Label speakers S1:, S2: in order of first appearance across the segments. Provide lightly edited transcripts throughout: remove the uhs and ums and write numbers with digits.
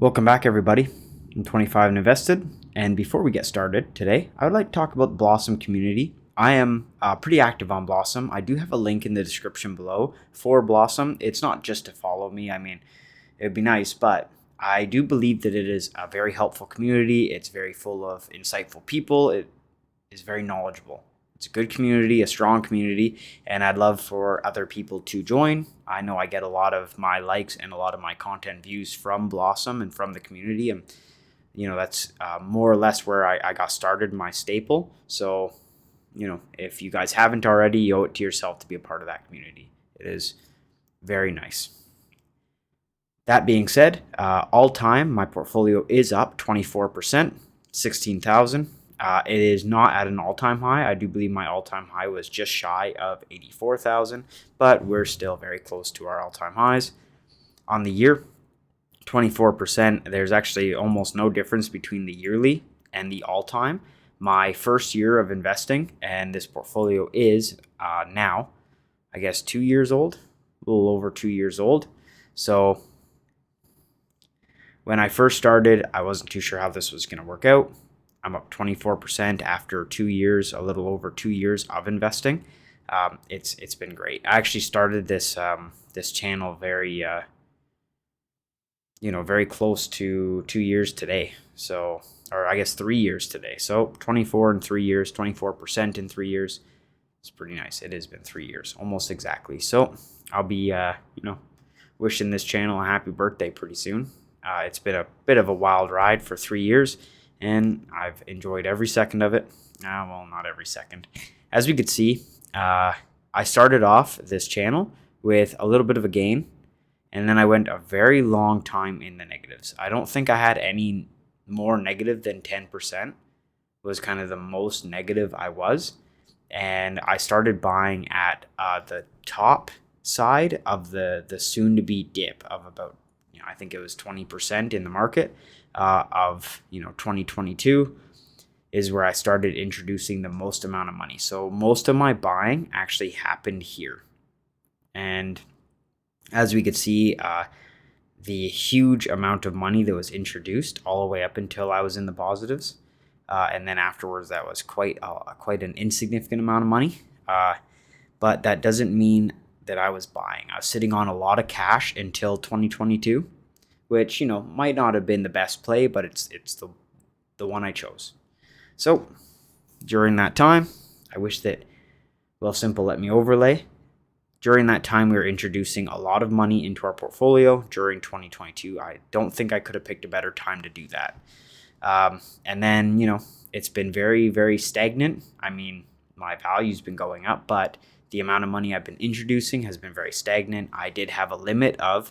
S1: Welcome back, everybody. I'm 25 and invested, and before we get started today, I would like to talk about the Blossom community. I am pretty active on Blossom. I do have a link in the description below for Blossom. It's not just to follow me. I mean, it would be nice, but I do believe that it is a very helpful community. It's very full of insightful people. It is very knowledgeable. It's a good community, a strong community, and I'd love for other people to join. I know I get a lot of my likes and a lot of my content views from Blossom and from the community, and that's more or less where I got started, my staple. So, if you guys haven't already, you owe it to yourself to be a part of that community. It is very nice. That being said, all time, my portfolio is up 24%, 16,000. It is not at an all-time high. I do believe my all-time high was just shy of 84,000, but we're still very close to our all-time highs. On the year, 24%. There's actually almost no difference between the yearly and the all-time. My first year of investing, and this portfolio is now, I guess, 2 years old, a little over 2 years old. So when I first started, I wasn't too sure how this was going to work out. I'm up 24% after 2 years, a little over 2 years of investing. It's been great. I actually started this channel very very close to 2 years today. So, or I guess 3 years today. So 24 in 3 years, 24% in 3 years. It's pretty nice. It has been 3 years, almost exactly. So I'll be wishing this channel a happy birthday pretty soon. It's been a bit of a wild ride for 3 years. And I've enjoyed every second of it. Well, not every second. As we could see, I started off this channel with a little bit of a gain, and then I went a very long time in the negatives. I don't think I had any more negative than 10%. Was kind of the most negative I was. And I started buying at the top side of the soon-to-be dip of about, I think it was 20% in the market. Of 2022 is where I started introducing the most amount of money. So most of my buying actually happened here. And as we could see, the huge amount of money that was introduced all the way up until I was in the positives. And then afterwards, that was quite an insignificant amount of money. But that doesn't mean that I was buying. I was sitting on a lot of cash until 2022. Which, might not have been the best play, but it's the one I chose. So, during that time, I wish that Wealthsimple let me overlay. During that time, we were introducing a lot of money into our portfolio during 2022. I don't think I could have picked a better time to do that. And then, it's been very, very stagnant. I mean, my value's been going up, but the amount of money I've been introducing has been very stagnant. I did have a limit of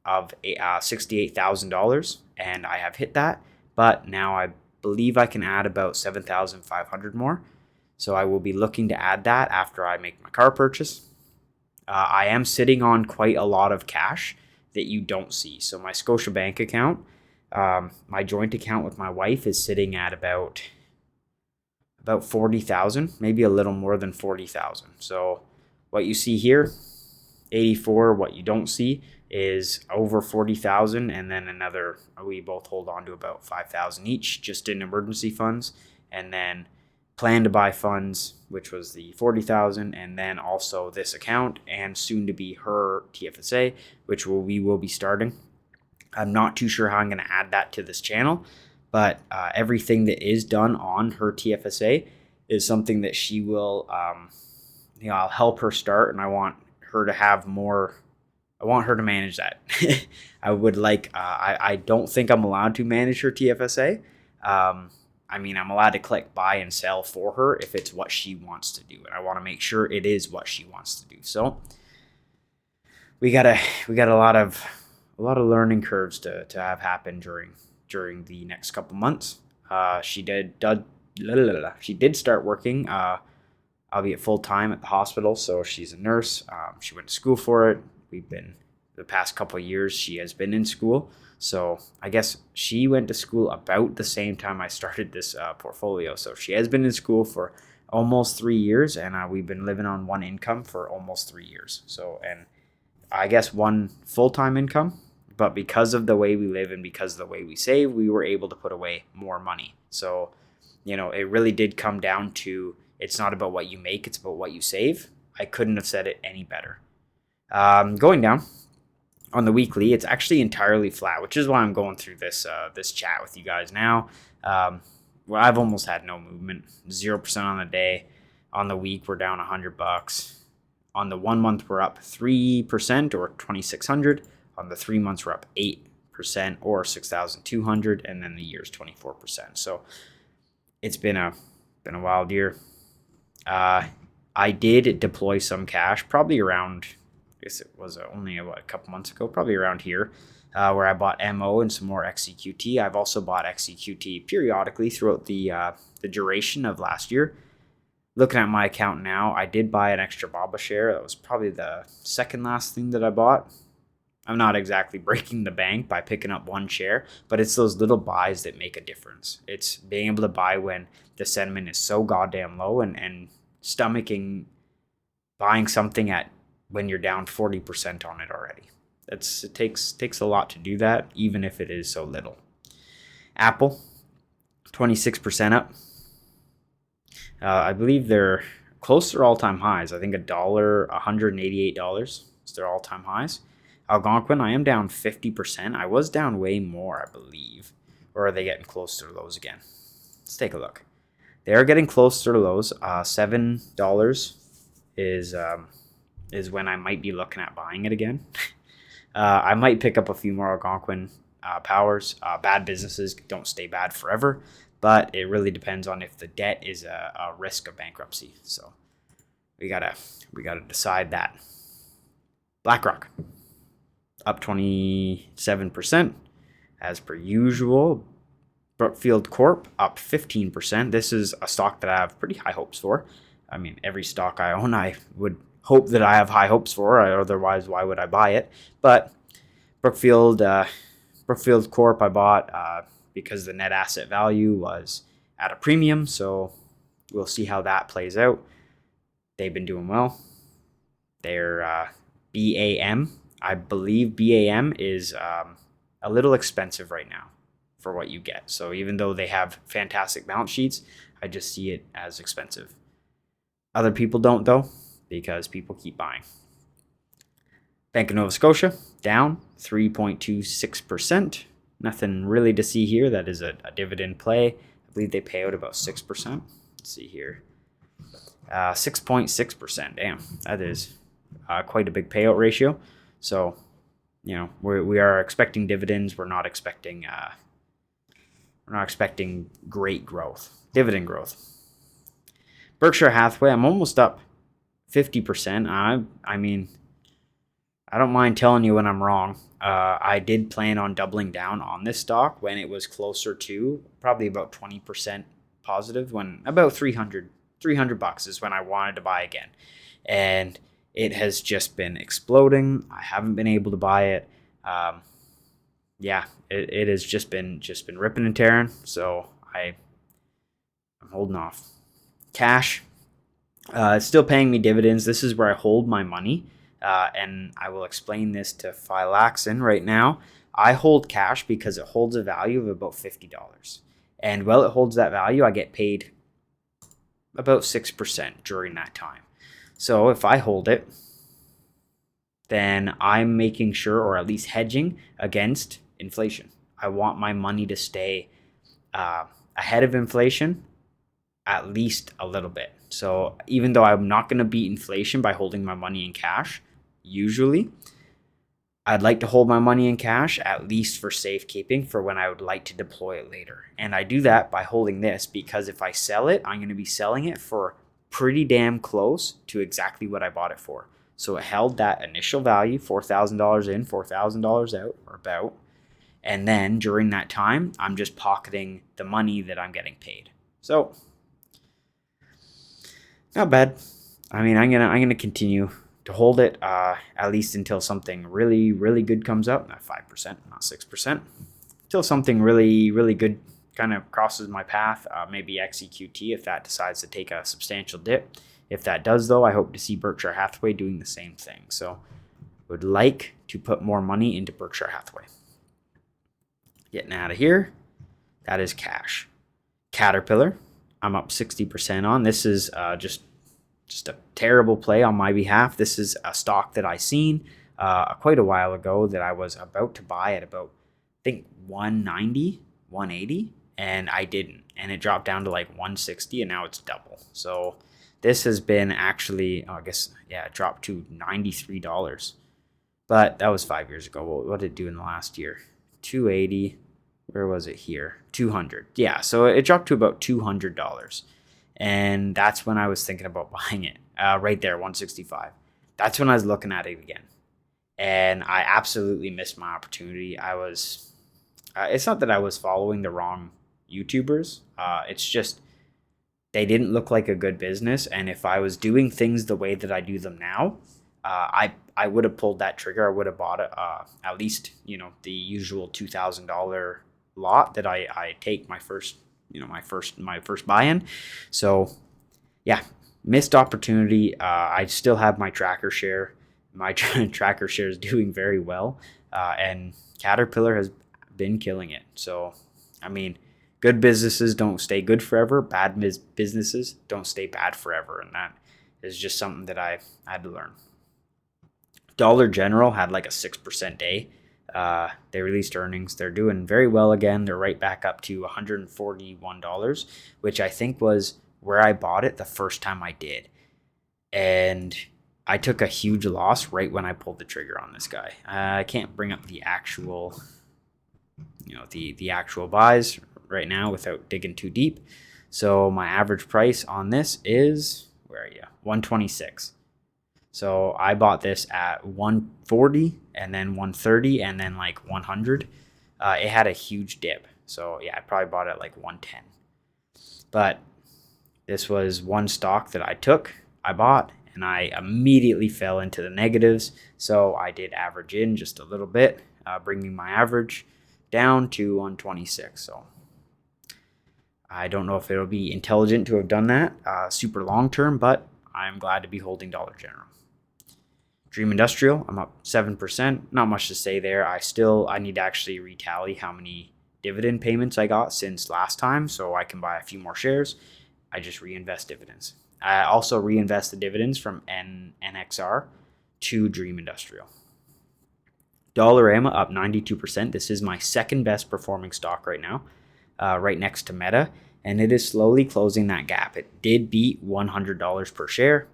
S1: $68,000, and I have hit that, but now I believe I can add about 7,500 more. So I will be looking to add that after I make my car purchase. I am sitting on quite a lot of cash that you don't see. So my Scotiabank account, my joint account with my wife is sitting at about 40,000, maybe a little more than 40,000. So what you see here, 84, what you don't see is over 40,000, and then another, we both hold on to about 5,000 each just in emergency funds, and then plan to buy funds, which was the 40,000, and then also this account and soon to be her TFSA, which we will be starting. I'm not too sure how I'm going to add that to this channel, but everything that is done on her TFSA is something that she will, I'll help her start, and I want her to have more. I want her to manage that. I would like, I don't think I'm allowed to manage her TFSA. I mean, I'm allowed to click buy and sell for her if it's what she wants to do. And I want to make sure it is what she wants to do. So we got a lot of learning curves to have happen during the next couple months. She did start working, albeit full time at the hospital. So she's a nurse. She went to school for it. The past couple of years, she has been in school. So I guess she went to school about the same time I started this portfolio. So she has been in school for almost 3 years, and we've been living on one income for almost 3 years. So, and I guess one full-time income, But because of the way we live and because of the way we save, we were able to put away more money. So, it really did come down to, it's not about what you make, it's about what you save. I couldn't have said it any better. Going down on the weekly, it's actually entirely flat, which is why I'm going through this chat with you guys now. Well, I've almost had no movement, 0% on the day. On the week, we're down $100. On the 1 month, we're up 3% or 2,600. On the 3 months, we're up 8% or 6,200, and then the year's 24%. So it's been a wild year. I did deploy some cash, probably around, I guess it was only a couple months ago, probably around here, where I bought MO and some more Xeqt. I've also bought Xeqt periodically throughout the duration of last year. Looking at my account now, I did buy an extra BABA share. That was probably the second last thing that I bought. I'm not exactly breaking the bank by picking up one share, but it's those little buys that make a difference. It's being able to buy when the sentiment is so goddamn low and stomaching buying something at when you're down 40% on it already. It takes a lot to do that, even if it is so little. Apple, 26% up. I believe they're close to their all-time highs. I think $188 is their all-time highs. Algonquin, I am down 50%. I was down way more, I believe. Or are they getting close to their lows again? Let's take a look. They are getting close to their lows. $7 is when I might be looking at buying it again. I might pick up a few more Algonquin powers. Bad businesses don't stay bad forever, but it really depends on if the debt is a risk of bankruptcy. So we gotta decide that. BlackRock, up 27%, as per usual. Brookfield Corp, up 15%. This is a stock that I have pretty high hopes for. I mean, every stock I own, I would hope that I have high hopes for. Otherwise, why would I buy it? But Brookfield Corp, I bought because the net asset value was at a premium. So we'll see how that plays out. They've been doing well. They're BAM. I believe BAM is a little expensive right now for what you get. So even though they have fantastic balance sheets, I just see it as expensive. Other people don't, though, because people keep buying. Bank of Nova Scotia, down 3.26%. Nothing really to see here. That is a dividend play. I believe they pay out about 6%. Let's see here. 6.6%. Damn, that is quite a big payout ratio. So, we are expecting dividends. We're not expecting great growth, dividend growth. Berkshire Hathaway, I'm almost up 50%. I mean, I don't mind telling you when I'm wrong. I did plan on doubling down on this stock when it was closer to probably about 20% positive, when about $300 is when I wanted to buy again. And it has just been exploding. I haven't been able to buy it. It has just been ripping and tearing. So I'm holding off. Cash, it's still paying me dividends. This is where I hold my money. And I will explain this to Phylaxin right now. I hold cash because it holds a value of about $50. And while it holds that value, I get paid about 6% during that time. So if I hold it, then I'm making sure, or at least hedging against inflation. I want my money to stay ahead of inflation at least a little bit. So even though I'm not going to beat inflation by holding my money in cash, usually, I'd like to hold my money in cash at least for safekeeping for when I would like to deploy it later. And I do that by holding this because if I sell it, I'm going to be selling it for pretty damn close to exactly what I bought it for. So it held that initial value, $4,000 in, $4,000 out, or about. And then during that time, I'm just pocketing the money that I'm getting paid. So not bad. I mean, I'm gonna continue to hold it at least until something really, really good comes up. Not 5%, not 6%. Until something really, really good kind of crosses my path. Maybe Xeqt if that decides to take a substantial dip. If that does, though, I hope to see Berkshire Hathaway doing the same thing. So would like to put more money into Berkshire Hathaway. Getting out of here, that is cash. Caterpillar, I'm up 60% on. This is just a terrible play on my behalf. This is a stock that I seen quite a while ago that I was about to buy at about, I think, 190, 180, and I didn't. And it dropped down to like 160, and now it's double. So this has been actually, it dropped to $93. But that was 5 years ago. What did it do in the last year? 280. Where was it here? 200. Yeah, so it dropped to about $200. And that's when I was thinking about buying it. Right there, 165. That's when I was looking at it again. And I absolutely missed my opportunity. It's not that I was following the wrong YouTubers. It's just they didn't look like a good business. And if I was doing things the way that I do them now, I would have pulled that trigger. I would have bought it at least, the usual $2,000 lot that I take my first buy-in. So yeah, missed opportunity. I still have my tracker share. My tracker share is doing very well, and Caterpillar has been killing it. So I mean, good businesses don't stay good forever. Bad businesses don't stay bad forever, and that is just something that I had to learn. Dollar General had like a 6% day. They released earnings. They're doing very well again. They're right back up to $141, which I think was where I bought it the first time I did. And I took a huge loss right when I pulled the trigger on this guy. I can't bring up the actual, the actual buys right now without digging too deep. So my average price on this is, where are you? 126. So I bought this at 140 and then 130 and then like 100. It had a huge dip. So yeah, I probably bought it at like 110. But this was one stock that I bought, and I immediately fell into the negatives. So I did average in just a little bit, bringing my average down to 126. So I don't know if it'll be intelligent to have done that super long term, but I'm glad to be holding Dollar General. Dream Industrial, I'm up 7%. Not much to say there. I need to actually retally how many dividend payments I got since last time, so I can buy a few more shares. I just reinvest dividends. I also reinvest the dividends from NXR to Dream Industrial. Dollarama up 92%. This is my second best performing stock right now, right next to Meta, and it is slowly closing that gap. It did beat $100 per share.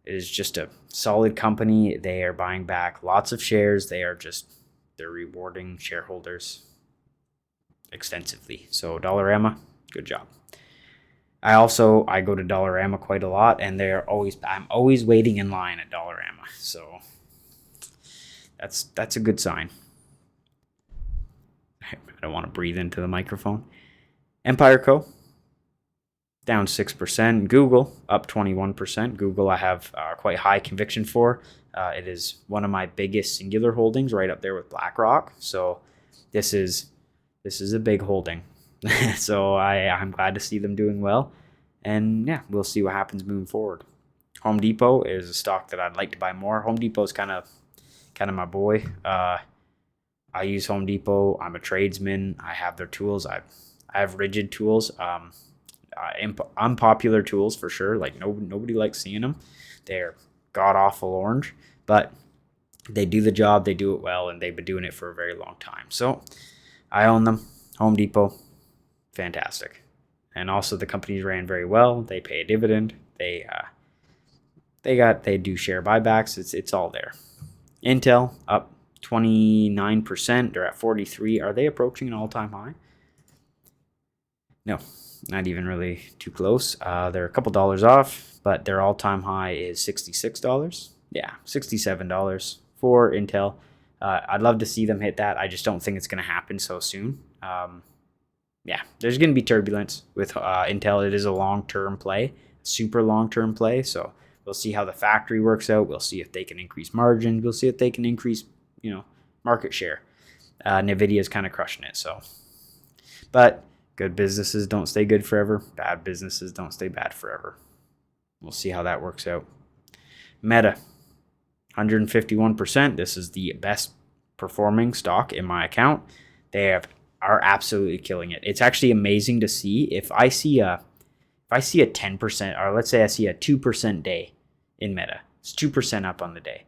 S1: It is just a solid company. They are buying back lots of shares. They're rewarding shareholders extensively. So Dollarama, good job. I go to Dollarama quite a lot, and I'm always waiting in line at Dollarama. So that's a good sign. I don't want to breathe into the microphone. Empire Co. down 6%. Google up 21%. Google I have quite high conviction for. It is one of my biggest singular holdings, right up there with BlackRock. So this is a big holding. So I'm glad to see them doing well. And yeah, we'll see what happens moving forward. Home Depot is a stock that I'd like to buy more. Home Depot is kind of my boy. I use Home Depot. I'm a tradesman. I have their tools. I have rigid tools. Unpopular tools for sure. Like nobody likes seeing them. They're god awful orange, but they do the job. They do it well, and they've been doing it for a very long time. So I own them. Home Depot, fantastic. And also the companies ran very well. They pay a dividend. They do share buybacks. It's all there. Intel up 29%. They're at 43. Are they approaching an all-time high? No. Not even really too close. They're a couple dollars off, but their all-time high is $66. Yeah, $67 for Intel. I'd love to see them hit that. I just don't think it's going to happen so soon. Yeah, there's going to be turbulence with Intel. It is a long-term play, super long-term play. So we'll see how the factory works out. We'll see if they can increase margins. We'll see if they can increase, market share. NVIDIA is kind of crushing it. But good businesses don't stay good forever. Bad businesses don't stay bad forever. We'll see how that works out. Meta 151%. This is the best performing stock in my account. They are absolutely killing it. It's actually amazing to see if I see a 10%, or let's say I see a 2% day in Meta. It's 2% up on the day.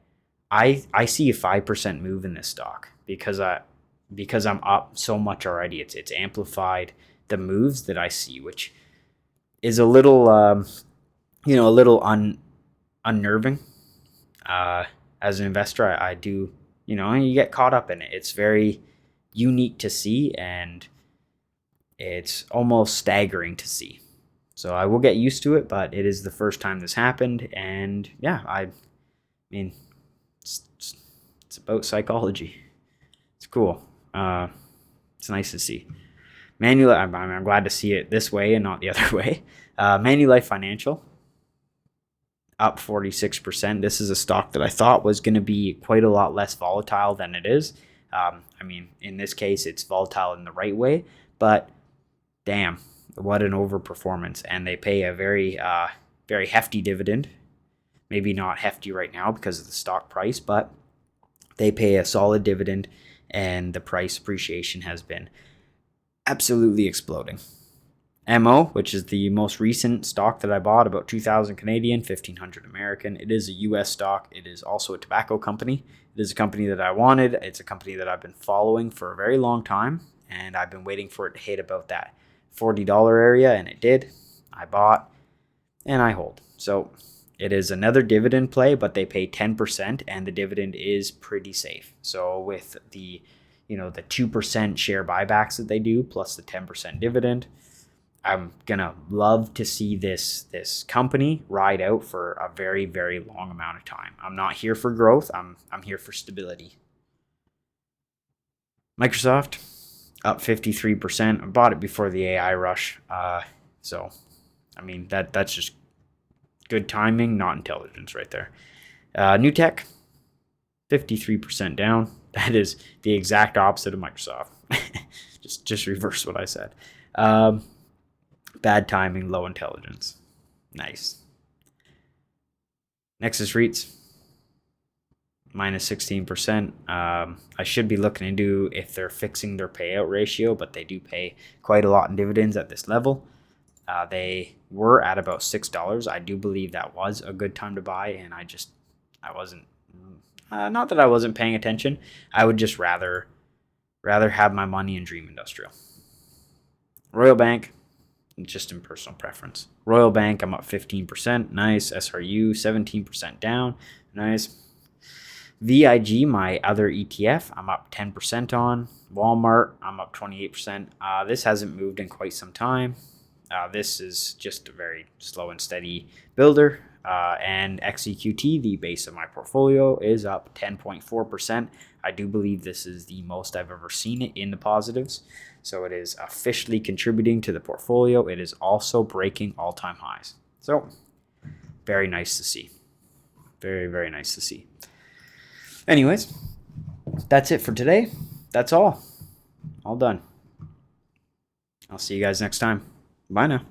S1: I see a 5% move in this stock because I'm up so much already. It's amplified the moves that I see, which is a little unnerving. As an investor, I do, you get caught up in it. It's very unique to see, and it's almost staggering to see. So I will get used to it, but it is the first time this happened, and yeah, I mean, it's about psychology. It's cool. It's nice to see. Manulife, I'm glad to see it this way and not the other way. Manulife Financial, up 46%. This is a stock that I thought was going to be quite a lot less volatile than it is. In this case, it's volatile in the right way, but damn, what an overperformance. And they pay a very, very hefty dividend. Maybe not hefty right now because of the stock price, but they pay a solid dividend, and the price appreciation has been absolutely exploding. MO, which is the most recent stock that I bought, about 2,000 Canadian, 1,500 American. It is a US stock. It is also a tobacco company. It is a company that I wanted. It's a company that I've been following for a very long time, and I've been waiting for it to hit about that $40 area, and it did. I bought, and I hold. So it is another dividend play, but they pay 10%, and the dividend is pretty safe. So with the 2% share buybacks that they do, plus the 10% dividend, I'm going to love to see this company ride out for a very, very long amount of time. I'm not here for growth. I'm here for stability. Microsoft, up 53%. I bought it before the AI rush. So, that's just good timing, not intelligence right there. NewTek, 53% down. That is the exact opposite of Microsoft. just reverse what I said. Bad timing, low intelligence. Nice. Nexus REITs, minus 16%. I should be looking into if they're fixing their payout ratio, but they do pay quite a lot in dividends at this level. They were at about $6. I do believe that was a good time to buy, and I wasn't, not that I wasn't paying attention. I would just rather have my money in Dream Industrial. Royal Bank, just in personal preference. Royal Bank, I'm up 15%. Nice. SRU, 17% down. Nice. VIG, my other ETF, I'm up 10% on. Walmart, I'm up 28%. This hasn't moved in quite some time. This is just a very slow and steady builder. And Xeqt, the base of my portfolio, is up 10.4%. I do believe this is the most I've ever seen it in the positives. So it is officially contributing to the portfolio. It is also breaking all-time highs. So very nice to see. Very, very nice to see. Anyways, that's it for today. That's all. All done. I'll see you guys next time. Bye now.